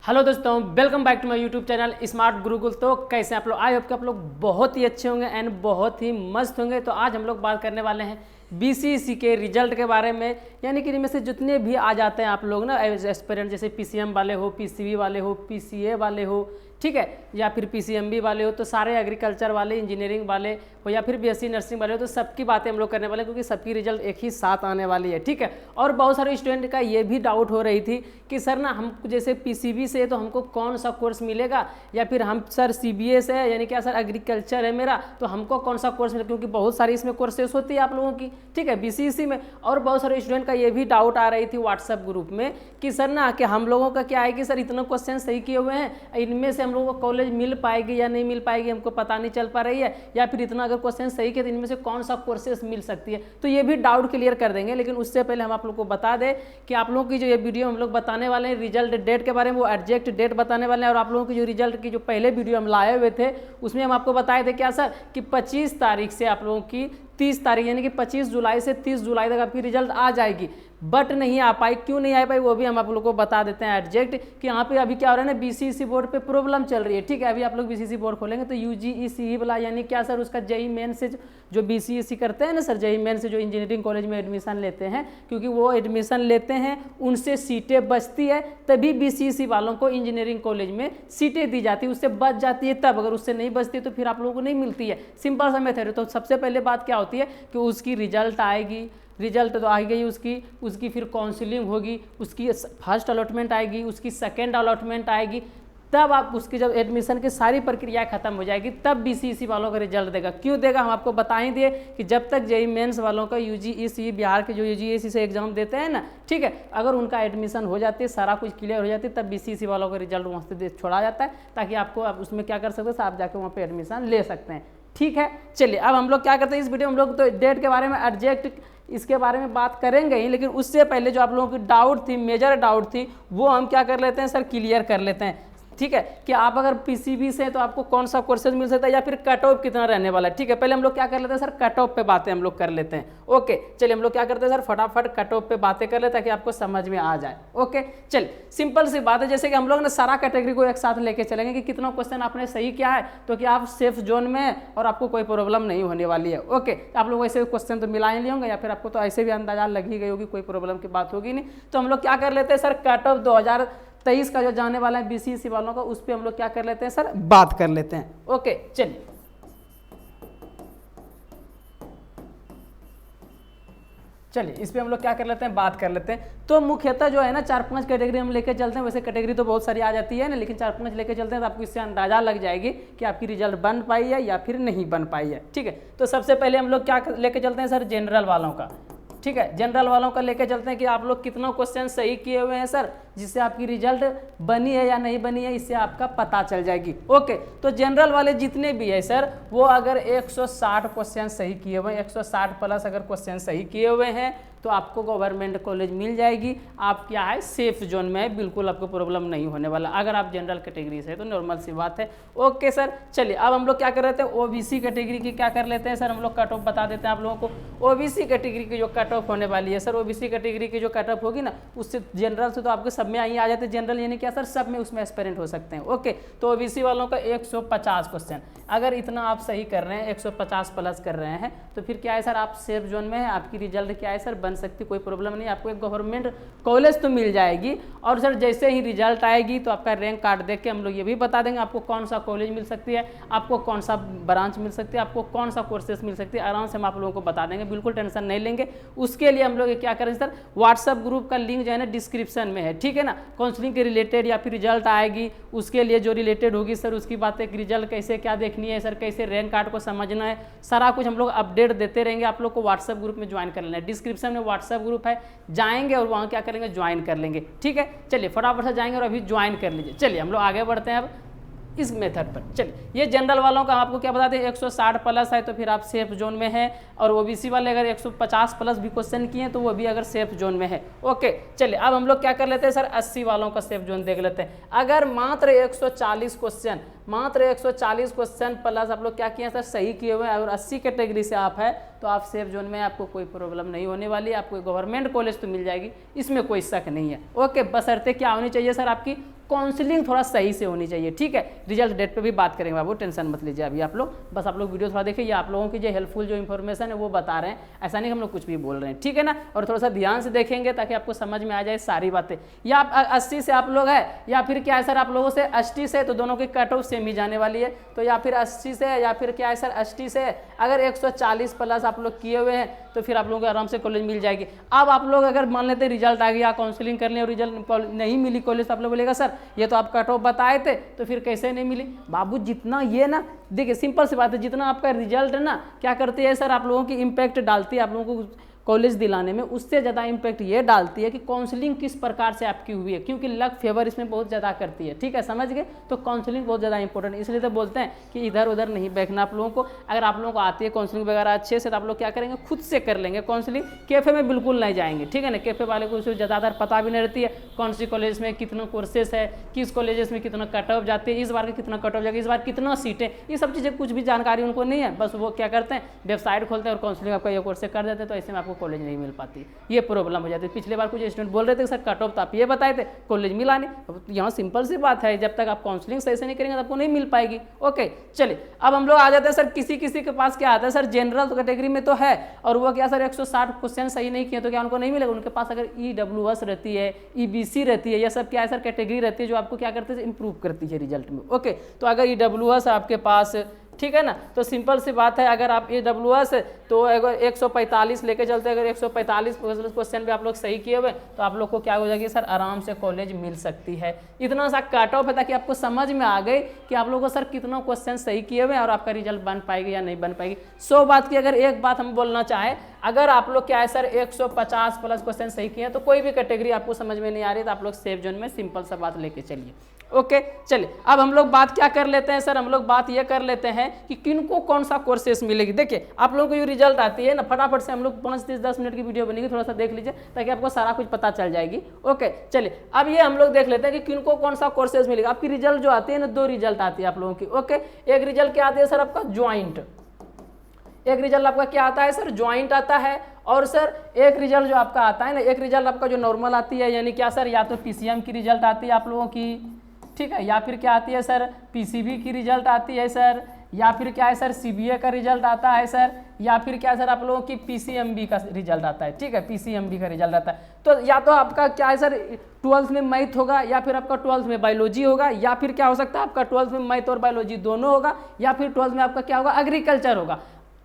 Hello दोस्तों, welcome back to my YouTube channel smart Gurukul. तो कैसे आप लोग? आई होप कि आप लोग बहुत ही अच्छे होंगे एंड बहुत ही मस्त होंगे। तो आज हम लोग बात करने वाले हैं बीसीईसी के रिजल्ट के बारे में, यानी कि इनमें से जितने भी आ जाते हैं आप लोग ना एस्पिरेंट, जैसे पीसीएम वाले हो, पीसीबी वाले हो, पीसीए वाले हो, ठीक है, या फिर पीसीएमबी वाले हो, तो सारे एग्रीकल्चर वाले, इंजीनियरिंग वाले हो या फिर बीएससी नर्सिंग वाले हो, तो सबकी बातें हम लोग करने वाले हैं क्योंकि सबकी रिजल्ट एक ही साथ आने वाली है, ठीक है। और बहुत सारे स्टूडेंट का ये भी डाउट हो रही थी कि सर ना हम जैसे पीसीबी से तो हमको कौन सा कोर्स मिलेगा, या फिर हम सर सीबीए से है, यानी क्या सर एग्रीकल्चर है मेरा, तो हमको कौन सा कोर्स मिलेगा, क्योंकि बहुत सारी इसमें कोर्सेस होती है आप लोगों की, ठीक है, बीसीईसी में। और बहुत सारे स्टूडेंट का ये भी डाउट आ रही थी व्हाट्सएप ग्रुप में कि सर ना कि हम लोगों का क्या है कि सर इतना क्वेश्चन सही किए हुए हैं, इनमें से हम लोगों को कॉलेज मिल पाएगी या नहीं मिल पाएगी, हमको पता नहीं चल पा रही है, या फिर इतना अगर क्वेश्चन सही किया तो इनमें से कौन सा कोर्सेस मिल सकती है। तो ये भी डाउट क्लियर कर देंगे, लेकिन उससे पहले हम आप लोग को बता दें कि आप लोगों की जो ये वीडियो हम लोग बताने वाले हैं रिजल्ट डेट के बारे में, वो एग्जैक्ट डेट बताने वाले हैं। और आप लोगों की जो रिजल्ट की जो पहले वीडियो हम लाए हुए थे उसमें हम आपको बताए थे क्या सर कि 25 तारीख से आप लोगों की 30 तारीख यानी कि 25 जुलाई से 30 जुलाई तक आपकी रिजल्ट आ जाएगी, बट नहीं आ पाई। क्यों नहीं आ पाई वो भी हम आप लोग को बता देते हैं एग्जैक्ट कि यहाँ पे अभी क्या हो रहा है ना, बीसीईसी बोर्ड पे प्रॉब्लम चल रही है, ठीक है। अभी आप लोग बीसीईसी बोर्ड खोलेंगे तो यूजीईसी वाला यानी क्या सर, उसका जेई मेन से जो बीसीईसी करते हैं ना सर, जेई मेन से जो इंजीनियरिंग कॉलेज में एडमिशन लेते हैं, क्योंकि वो एडमिशन लेते हैं उनसे सीटें बचती है, तभी बीसीईसी वालों को इंजीनियरिंग कॉलेज में सीटें दी जाती है, उससे बच जाती है तब। अगर उससे नहीं बचती तो फिर आप लोगों को नहीं मिलती है। सिंपल सा मेथड है। तो सबसे पहले बात क्या होती है कि उसकी रिजल्ट आएगी, रिजल्ट तो आ गई उसकी फिर काउंसलिंग होगी, उसकी फर्स्ट अलॉटमेंट आएगी, उसकी सेकेंड अलॉटमेंट आएगी, तब आप उसकी जब एडमिशन की सारी प्रक्रिया खत्म हो जाएगी तब बीसीईसी वालों का रिजल्ट देगा। क्यों देगा हम आपको बता ही दिए कि जब तक जेई मेंस वालों का यूजीईसी बिहार के जो यूजीईसी से एग्जाम देते हैं ना, ठीक है, अगर उनका एडमिशन हो जाती है, सारा कुछ क्लियर हो जाती है, तब बीसीईसी वालों का रिजल्ट वहाँ से छोड़ा जाता है, ताकि आपको आप उसमें क्या कर सकते हो, आप जाकर वहाँ पर एडमिशन ले सकते हैं, ठीक है। चलिए अब हम लोग क्या करते हैं इस वीडियो में, हम लोग तो डेट के बारे में एग्जैक्ट इसके बारे में बात करेंगे ही, लेकिन उससे पहले जो आप लोगों की डाउट थी, मेजर डाउट थी, वो हम क्या कर लेते हैं सर, क्लियर कर लेते हैं, ठीक है। कि आप अगर पीसीबी से हैं तो आपको कौन सा कोर्सेज मिल सकता है, या फिर कट ऑफ कितना रहने वाला है, ठीक है। पहले हम लोग क्या कर लेते हैं सर, कट ऑफ पे बातें हम लोग कर लेते हैं, ओके। चलिए हम लोग क्या करते हैं सर, फटाफट कट ऑफ पे बातें कर लेते हैं ताकि आपको समझ में आ जाए, ओके। चलिए सिंपल सी बात है, जैसे कि हम लोग ना सारा कैटेगरी को एक साथ लेके चलेंगे कि कितना क्वेश्चन आपने सही किया है, तो कि आप सेफ जोन में हैं और आपको कोई प्रॉब्लम नहीं होने वाली है, ओके। आप लोग ऐसे क्वेश्चन तो मिला ही नहीं होंगे, या फिर आपको तो ऐसे भी अंदाजा लग ही गई होगी, कोई प्रॉब्लम की बात होगी नहीं। तो हम लोग क्या कर लेते हैं सर, कट ऑफ 2023 का जो जाने वाला है बीसीईसी वालों का, उस पर हम लोग क्या कर लेते हैं सर, बात कर लेते हैं, ओके। चलिए इस पे हम लोग क्या कर लेते हैं, बात कर लेते हैं। तो मुख्यतः जो है ना 4-5 कैटेगरी हम लेके चलते हैं, वैसे कैटेगरी तो बहुत सारी आ जाती है ना, लेकिन 4-5 लेके चलते हैं तो आपको इससे अंदाजा लग जाएगी कि आपकी रिजल्ट बन पाई है या फिर नहीं बन पाई है, ठीक है। तो सबसे पहले हम लोग क्या लेके चलते हैं सर, जनरल वालों का, ठीक है। जनरल वालों का लेके चलते हैं कि आप लोग कितना क्वेश्चन सही किए हुए हैं सर, जिससे आपकी रिजल्ट बनी है या नहीं बनी है, इससे आपका पता चल जाएगी, ओके। तो जनरल वाले जितने भी है सर, वो अगर 160 क्वेश्चन सही किए हुए हैं, 160 प्लस अगर क्वेश्चन सही किए हुए हैं, तो आपको गवर्नमेंट कॉलेज मिल जाएगी। आप क्या है, सेफ जोन में है, बिल्कुल आपको प्रॉब्लम नहीं होने वाला अगर आप जनरल कैटेगरी से, तो नॉर्मल सी बात है, ओके सर। चलिए अब हम लोग क्या कर रहे थे, ओबीसी कैटेगरी की क्या कर लेते हैं सर, हम लोग कट ऑफ बता देते हैं आप लोगों को। ओबीसी कैटेगरी की जो कट ऑफ होने वाली है सर, ओबीसी कैटेगरी की जो कट ऑफ होगी ना, उससे जनरल से तो आपके सब में आई आ जाते हैं, जनरल यानी क्या सर, सब में उसमें एस्पिरेंट हो सकते हैं, ओके। तो ओबीसी वालों का 150 क्वेश्चन, अगर इतना आप सही कर रहे हैं, 150 प्लस कर रहे हैं, तो फिर क्या है सर, आप सेफ जोन में है, आपकी रिजल्ट क्या है सर, बन सकती, कोई प्रॉब्लम नहीं, आपको एक गवर्नमेंट कॉलेज तो मिल जाएगी। और सर जैसे ही रिजल्ट आएगी तो आपका रैंक कार्ड देख के हम लोग ये भी बता देंगे आपको कौन सा कॉलेज मिल सकती है, आपको कौन सा ब्रांच मिल सकती है, आपको कौन सा कोर्सेस मिल सकती है, आराम से हम आप लोगों को बता देंगे, बिल्कुल टेंशन नहीं लेंगे। उसके लिए हम लोग क्या करें सर, व्हाट्सएप ग्रुप का लिंक जो है ना डिस्क्रिप्शन में है, ठीक है ना। काउंसलिंग के रिलेटेड या फिर रिजल्ट आएगी उसके लिए जो रिलेटेड होगी सर, उसकी बातें, रिजल्ट कैसे क्या देखनी है सर, कैसे रैंक कार्ड को समझना है, सारा कुछ हम लोग अपडेट देते रहेंगे। आप लोग को व्हाट्सएप ग्रुप में ज्वाइन कर लेना है, डिस्क्रिप्शन में व्हाट्सएप ग्रुप है, जाएंगे और वहाँ क्या करेंगे, ज्वाइन कर लेंगे, ठीक है। चलिए फटाफट से जाएंगे और अभी ज्वाइन कर लीजिए। चलिए हम लोग आगे बढ़ते हैं अब इस मेथड पर। चलिए ये जनरल वालों का आपको क्या बताते हैं, 160 प्लस है तो फिर आप सेफ जोन में है, और ओबीसी वाले अगर 150 प्लस भी क्वेश्चन किए हैं तो वो भी अगर सेफ जोन में है, ओके। चलिए अब हम लोग क्या कर लेते हैं सर, 80 वालों का सेफ जोन देख लेते हैं। अगर मात्र 140 क्वेश्चन प्लस आप लोग क्या किए हैं सर, सही किए हुए हैं, और 80 कैटेगरी से आप है तो आप सेफ जोन में, आपको कोई प्रॉब्लम नहीं होने वाली है, आपको गवर्नमेंट कॉलेज तो मिल जाएगी, इसमें कोई शक नहीं है, ओके। बशर्ते क्या होनी चाहिए सर, आपकी काउंसलिंग थोड़ा सही से होनी चाहिए, ठीक है। रिजल्ट डेट पे भी बात करेंगे बाबू, टेंशन मत लीजिए अभी आप लोग, बस आप लोग वीडियो थोड़ा देखिए, ये आप लोगों की जो हेल्पफुल जो इन्फॉर्मेशन है वो बता रहे हैं, ऐसा नहीं हम लोग कुछ भी बोल रहे हैं, ठीक है ना। और थोड़ा सा ध्यान से देखेंगे ताकि आपको समझ में आ जाए सारी बातें। या आप 80 से आप लोग है या फिर क्या है सर आप लोगों से 80 से, तो दोनों की कट ऑफ सेम ही जाने वाली है, तो या फिर 80 से या फिर क्या है सर 80 से अगर 140 प्लस आप लोग किए हुए हैं तो फिर आप लोगों को आराम से कॉलेज मिल जाएगी। अब आप लोग अगर मान लेते हैं रिजल्ट आ गया, काउंसलिंग कर लें और रिजल्ट नहीं मिली कॉलेज, तो आप लोग बोलेगा सर ये तो आप कट ऑफ बताए थे तो फिर कैसे नहीं मिली। बाबू जितना ये ना देखिए सिंपल सी बात है, जितना आपका रिजल्ट है ना क्या करती है सर आप लोगों की इम्पैक्ट डालती है आप लोगों को कॉलेज दिलाने में, उससे ज़्यादा इम्पैक्ट ये डालती है कि काउंसलिंग किस प्रकार से आपकी हुई है, क्योंकि लक फेवर इसमें बहुत ज़्यादा करती है, ठीक है, समझ गए। तो काउंसलिंग बहुत ज़्यादा इंपॉर्टेंट है, इसलिए तो बोलते हैं कि इधर उधर नहीं बैठना आप लोगों को। अगर आप लोगों को आती है काउंसलिंग वगैरह अच्छे से, तो आप लोग क्या करेंगे खुद से कर लेंगे काउंसलिंग, कैफे में बिल्कुल नहीं जाएंगे, ठीक है ना। कैफे वाले को ज़्यादातर पता भी नहीं रहती है कौन सी कॉलेज में कितना कोर्सेस है, किस कॉलेजेस में कितना कट ऑफ जाती है, इस बार का कितना कट ऑफ जाएगा, इस बार कितना सीटें, ये सब चीज़ें कुछ भी जानकारी उनको नहीं है। बस वो क्या करते हैं वेबसाइट खोलते हैं और काउंसलिंग आपका ये कोर्स कर देते हैं, तो ऐसे में आपको कॉलेज नहीं मिल पाती, ये प्रॉब्लम हो जाती है। पिछले बार कुछ स्टूडेंट बोल रहे थे सर कट ऑफ तो आप ये बताए थे, कॉलेज मिला नहीं। अब यहाँ सिंपल सी बात है, जब तक आप काउंसलिंग सही से नहीं करेंगे तो आपको नहीं मिल पाएगी। ओके चलिए अब हम लोग आ जाते हैं सर किसी किसी के पास क्या आता है सर जनरल कैटेगरी में तो है और वो क्या सर 160 क्वेश्चन सही नहीं किए तो क्या उनको नहीं मिलेगा। उनके पास अगर EWS रहती है, EBC रहती है, यह सब क्या है सर कैटेगरी रहती है जो आपको क्या करते हैं इंप्रूव करती है रिजल्ट में। ओके तो अगर EWS आपके पास, ठीक है ना, तो सिंपल सी बात है अगर आप EWS तो अगर 145 लेके चलते हैं, अगर 145 क्वेश्चन पे आप लोग सही किए हुए तो आप लोग को क्या हो जाएगी सर आराम से कॉलेज मिल सकती है। इतना सा कट ऑफ है ताकि आपको समझ में आ गई कि आप लोगों को सर कितना क्वेश्चन सही किए हुए और आपका रिजल्ट बन पाएगी या नहीं बन पाएगी। 100 बात की अगर एक बात हम बोलना चाहें, अगर आप लोग क्या है सर 150 प्लस क्वेश्चन सही किए हैं तो कोई भी कैटेगरी आपको समझ में नहीं आ रही तो आप लोग सेफ जोन में सिंपल सा बात लेके चलिए। ओके चलिए अब हम लोग बात क्या कर लेते हैं सर, हम लोग बात ये कर लेते हैं कि किनको कौन सा कोर्सेस मिलेगी। देखिए आप लोगों को ये रिजल्ट आती है ना, फटाफट से हम लोग 5-10 मिनट की वीडियो बनेगी, थोड़ा सा देख लीजिए ताकि आपको सारा कुछ पता चल जाएगी। ओके चलिए अब ये हम लोग देख लेते हैं कि किनको कौन सा कोर्सेज मिलेगा। आपकी रिजल्ट जो आती है ना 2 रिजल्ट आती है आप लोगों की। ओके एक रिजल्ट क्या आती है सर आपका ज्वाइंट, एक रिजल्ट आपका क्या आता है सर ज्वाइंट आता है, और सर एक रिजल्ट जो आपका आता है ना, एक रिजल्ट आपका जो नॉर्मल आती है यानी क्या सर या तो PCM की रिजल्ट आती है आप लोगों की, ठीक है, या फिर क्या आती है सर PCB की रिजल्ट आती है सर, या फिर क्या है सर CBA का रिजल्ट आता है सर, या फिर क्या सर आप लोगों की PCMB का रिजल्ट आता है, ठीक है, PCMB का रिजल्ट आता है। तो या तो आपका क्या है सर 12th में मैथ होगा, या फिर आपका 12th में बायोलॉजी होगा, या फिर क्या हो सकता है आपका 12th में मैथ और बायोलॉजी दोनों होगा, या फिर 12th में आपका क्या होगा एग्रीकल्चर होगा।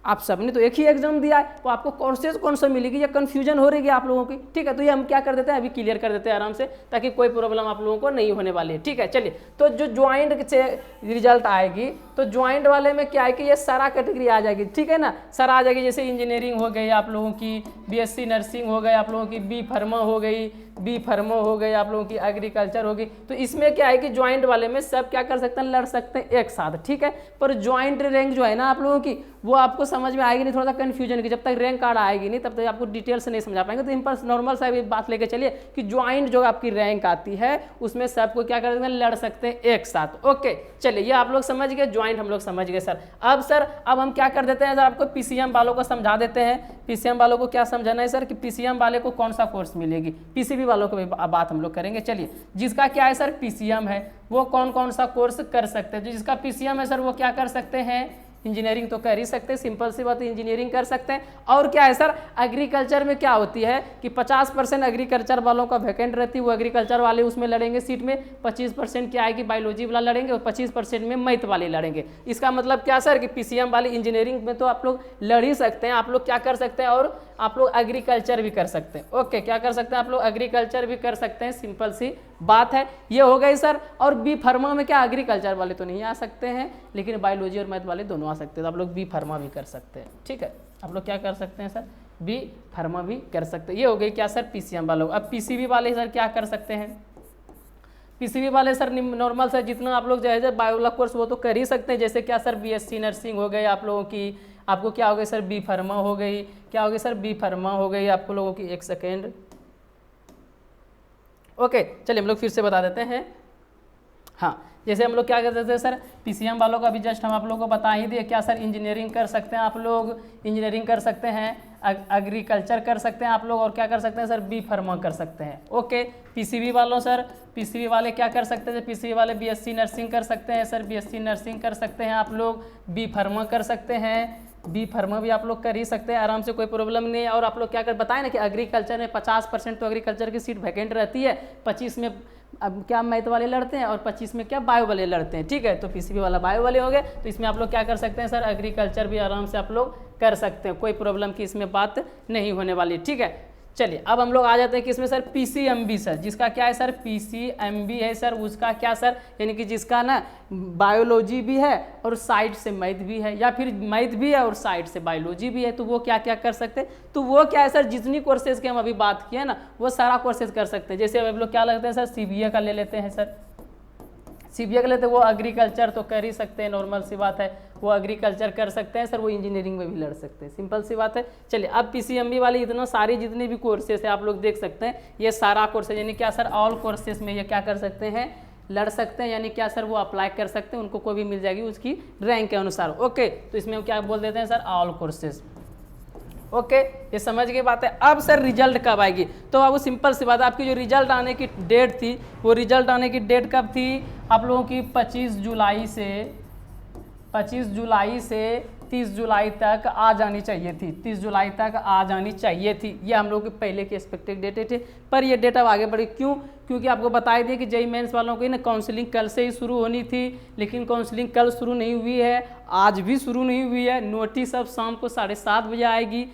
आप सबने तो एक ही एग्जाम दिया है तो आपको कोर्सेज कौन सा मिलेगी या कंफ्यूजन हो रही है आप लोगों की, ठीक है। तो ये हम क्या कर देते हैं अभी क्लियर कर देते हैं आराम से ताकि कोई प्रॉब्लम आप लोगों को नहीं होने वाली है, ठीक है। चलिए तो जो ज्वाइंट से रिजल्ट आएगी तो ज्वाइंट वाले में क्या है कि ये सारा कैटेगरी आ जाएगी, ठीक है ना, सारा आ जाएगी। जैसे इंजीनियरिंग हो गई आप लोगों की, BSc नर्सिंग हो गई आप लोगों की, B फार्मा हो गई, B फार्मा हो गई आप लोगों की, एग्रीकल्चर होगी। तो इसमें क्या है कि ज्वाइंट वाले में सब क्या कर सकते हैं लड़ सकते हैं एक साथ, ठीक है। पर ज्वाइंट रैंक जो है ना आप लोगों की वो आपको समझ में आएगी नहीं, थोड़ा सा कन्फ्यूजन की, जब तक रैंक कार्ड आएगी नहीं तब तक आपको डिटेल से नहीं समझा पाएंगे। तो इन पर नॉर्मल सा बात लेके चलिए कि ज्वाइंट जो आपकी रैंक आती है उसमें सबको क्या कर सकते हैं लड़ सकते हैं एक साथ। ओके चलिए ये आप लोग समझ गए, ज्वाइंट हम लोग समझ गए सर। अब हम क्या कर देते हैं सर आपको PCM वालों को समझा देते हैं। PCM वालों को क्या समझाना है सर कि PCM वाले को कौन सा कोर्स मिलेगी, PCB वालों को भी बात हम लोग करेंगे। चलिए जिसका क्या है सर PCM है वो कौन कौन सा कोर्स कर सकते हैं। जिसका PCM है सर वो क्या कर सकते हैं इंजीनियरिंग तो कर ही सकते हैं, सिंपल सी बात है इंजीनियरिंग कर सकते हैं। और क्या है सर एग्रीकल्चर में क्या होती है कि 50% एग्रीकल्चर वालों का वैकेंट रहती है, वो एग्रीकल्चर वाले उसमें लड़ेंगे सीट में, 25% क्या है कि बायोलॉजी वाला लड़ेंगे और 25% में मैथ वाले लड़ेंगे। इसका मतलब क्या सर कि PCM वाली इंजीनियरिंग में तो आप लोग लड़ ही सकते हैं, आप लोग क्या कर सकते हैं और आप लोग एग्रीकल्चर भी कर सकते हैं। ओके क्या कर सकते हैं आप लोग एग्रीकल्चर भी कर सकते हैं, सिंपल सी बात है, ये हो गई सर। और B फार्मा में क्या एग्रीकल्चर वाले तो नहीं आ सकते हैं लेकिन बायोलॉजी और मैथ वाले दोनों आ सकते हैं, तो आप लोग B फार्मा भी कर सकते हैं, ठीक है। आप लोग क्या कर सकते हैं सर B फार्मा भी कर सकते हैं। ये हो गई क्या सर PCM वालों। अब PCB वाले सर क्या कर सकते हैं, PCB वाले सर नॉर्मल सर जितना आप लोग जो है बायो कोर्स वो तो कर ही सकते हैं। जैसे क्या सर BSc नर्सिंग हो गई आप लोगों की, आपको क्या हो गई सर B फार्मा हो गई, क्या हो गई सर B फार्मा हो गई आपको लोगों की, एक सेकेंड। ओके चलिए हम लोग फिर से बता देते हैं। हाँ जैसे हम लोग क्या करते थे सर, पीसीएम वालों का भी जस्ट हम आप लोगों को बता ही दिए, क्या सर इंजीनियरिंग कर सकते हैं आप लोग, इंजीनियरिंग कर सकते हैं, एग्रीकल्चर कर सकते हैं आप लोग, और क्या कर सकते हैं सर, बी फार्मा कर सकते हैं। ओके, पीसीबी वालों सर, पीसीबी वाले क्या कर सकते हैं, पीसीबी वाले बीएससी नर्सिंग कर सकते हैं सर, बीएससी नर्सिंग कर सकते हैं आप लोग, बी फार्मा कर सकते हैं, बी फार्मा भी आप लोग कर ही सकते हैं आराम से, कोई प्रॉब्लम नहीं है। और आप लोग क्या कर बताएं ना कि एग्रीकल्चर में 50% तो एग्रीकल्चर की सीट वैकेंट रहती है, 25 में अब क्या मैथ वाले लड़ते हैं और 25 में क्या बायो वाले लड़ते हैं, ठीक है। तो पीसीबी वाला बायो वाले हो गए, तो इसमें आप लोग क्या कर सकते हैं सर, एग्रीकल्चर भी आराम से आप लोग कर सकते हैं, कोई प्रॉब्लम की इसमें बात नहीं होने वाली, ठीक है। चलिए अब हम लोग आ जाते हैं कि इसमें सर पीसीएमबी सर, जिसका क्या है सर, पीसीएमबी है सर, उसका क्या सर, यानी कि जिसका ना बायोलॉजी भी है और साइड से मैथ भी है, या फिर मैथ भी है और साइड से बायोलॉजी भी है, तो वो क्या क्या कर सकते हैं, तो वो क्या है सर, जितनी कोर्सेज की हम अभी बात किए ना वो सारा कोर्सेज कर सकते हैं। जैसे अब लोग क्या लगते हैं सर, सीबीए का ले लेते हैं सर, सीबीए का लेते हैं, वो एग्रीकल्चर तो कर ही सकते हैं, नॉर्मल सी बात है, वो एग्रीकल्चर कर सकते हैं सर, वो इंजीनियरिंग में भी लड़ सकते हैं, सिंपल सी बात है। चलिए अब पीसीएमबी वाली इतना सारी जितने भी कोर्सेस है आप लोग देख सकते हैं, ये सारा कोर्सेज यानी क्या सर, ऑल कोर्सेज में ये क्या कर सकते हैं, लड़ सकते हैं, यानी क्या सर, वो अप्लाई कर सकते हैं, उनको कोई भी मिल जाएगी उसकी रैंक के अनुसार। ओके, तो इसमें हम क्या बोल देते हैं सर, ऑल कोर्सेज। ओके, ये समझ गए बात है। अब सर रिजल्ट कब आएगी, तो अब वो सिंपल सी बात है, आपकी जो रिजल्ट आने की डेट थी, वो रिजल्ट आने की डेट कब थी आप लोगों की, 25 जुलाई से 30 जुलाई तक आ जानी चाहिए थी, 30 जुलाई तक आ जानी चाहिए थी, ये हम लोग की पहले की एक्सपेक्टेड डेट थे। पर ये डेट अब आगे बढ़ी, क्यों, क्योंकि आपको बता दिए कि जेईई मेंस वालों की ना काउंसलिंग कल से ही शुरू होनी थी, लेकिन काउंसलिंग कल शुरू नहीं हुई है, आज भी शुरू नहीं हुई है। नोटिस अब शाम को 7:30 बजे आएगी,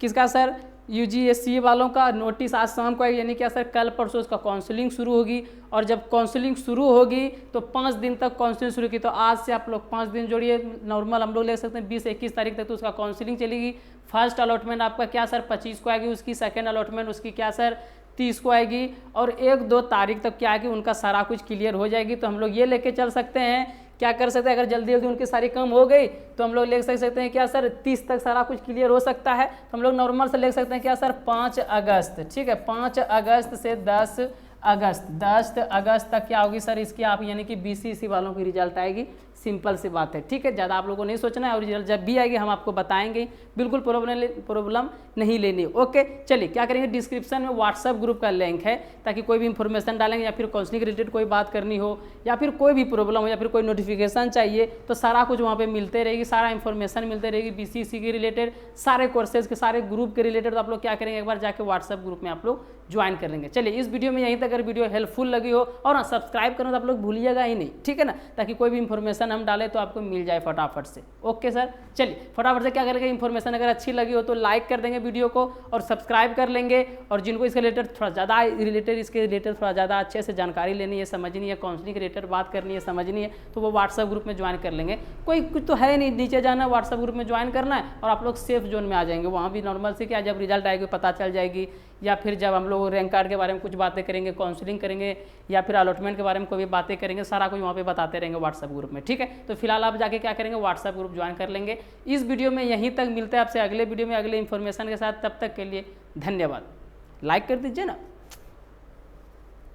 किसका सर, यूजीएससी वालों का नोटिस आज शाम को आएगी, यानी क्या सर, कल परसों उसका काउंसलिंग शुरू होगी, और जब काउंसलिंग शुरू होगी तो 5 दिन तक काउंसलिंग शुरू की, तो आज से आप लोग 5 दिन जोड़िए, नॉर्मल हम लोग ले सकते हैं 20-21 तारीख तक तो उसका काउंसलिंग चलेगी। फर्स्ट अलॉटमेंट आपका क्या सर 25 को आएगी, उसकी सेकेंड अलॉटमेंट उसकी क्या सर 30 को आएगी, और 1-2 तारीख तक क्या आएगी उनका सारा कुछ क्लियर हो जाएगी। तो हम लोग ये लेके चल सकते हैं, क्या कर सकते हैं, अगर जल्दी जल्दी उनकी सारी कम हो गई तो हम लोग ले सकते हैं क्या सर 30 तक सारा कुछ क्लियर हो सकता है, तो हम लोग नॉर्मल से ले सकते हैं क्या सर 5 अगस्त, ठीक है, 5 अगस्त से 10 अगस्त तक क्या होगी सर इसकी आप, यानी कि बीसीसी वालों की रिजल्ट आएगी, सिंपल सी बात है, ठीक है। ज़्यादा आप लोगों को नहीं सोचना है, और रिजल्ट जब भी आएगी हम आपको बताएंगे, बिल्कुल प्रॉब्लम नहीं लेनी। ओके, चलिए क्या करेंगे, डिस्क्रिप्शन में व्हाट्सएप ग्रुप का लिंक है, ताकि कोई भी इंफॉर्मेशन डालेंगे या फिर काउंसलिंग रिलेटेड कोई बात करनी हो, या फिर कोई भी प्रॉब्लम हो, या फिर कोई नोटिफिकेशन चाहिए, तो सारा कुछ वहाँ पे मिलते रहेगी, सारा इंफॉर्मेशन मिलते रहेगी बीसीसी के रिलेटेड, सारे कोर्सेज के सारे ग्रुप के रिलेटेड। तो आप लोग क्या करेंगे, एक बार जाके व्हाट्सएप ग्रुप में आप लोग ज्वाइन कर लेंगे। चलिए इस वीडियो में यहीं तक, अगर वीडियो हेल्पफुल लगी हो, और हाँ सब्सक्राइब करना तो आप लोग भूलिएगा ही नहीं, ठीक है ना, ताकि कोई भी इंफॉर्मेशन हम डालें तो आपको मिल जाए फटाफट से। ओके सर, चलिए फटाफट से क्या करेंगे, इंफॉर्मेशन अगर अच्छी लगी हो तो लाइक कर देंगे वीडियो को, और सब्सक्राइब कर लेंगे, और जिनको इसके रिलेटेड थोड़ा ज़्यादा इसके रिलेटेड थोड़ा ज़्यादा अच्छे से जानकारी लेनी है, समझनी है, काउंसलिंग के रिलेटेड बात करनी है, समझनी है, तो वो व्हाट्सएप ग्रुप में ज्वाइन कर लेंगे। कोई कुछ तो है नहीं, नीचे जाना है, व्हाट्सएप ग्रुप में ज्वाइन करना है, और आप लोग सेफ जोन में आ जाएंगे। वहाँ भी नॉर्मल से क्या, जब रिजल्ट आएगी पता चल जाएगी, या फिर जब हम लोग रैंक कार्ड के बारे में कुछ बातें करेंगे, काउंसलिंग करेंगे, या फिर अलॉटमेंट के बारे में कोई भी बातें करेंगे, सारा कुछ वहाँ पे बताते रहेंगे व्हाट्सएप ग्रुप में, ठीक है। तो फिलहाल आप जाके क्या करेंगे, व्हाट्सएप ग्रुप ज्वाइन कर लेंगे। इस वीडियो में यहीं तक, मिलते हैं आपसे अगले वीडियो में अगले इन्फॉर्मेशन के साथ, तब तक के लिए धन्यवाद। लाइक कर दीजिए ना।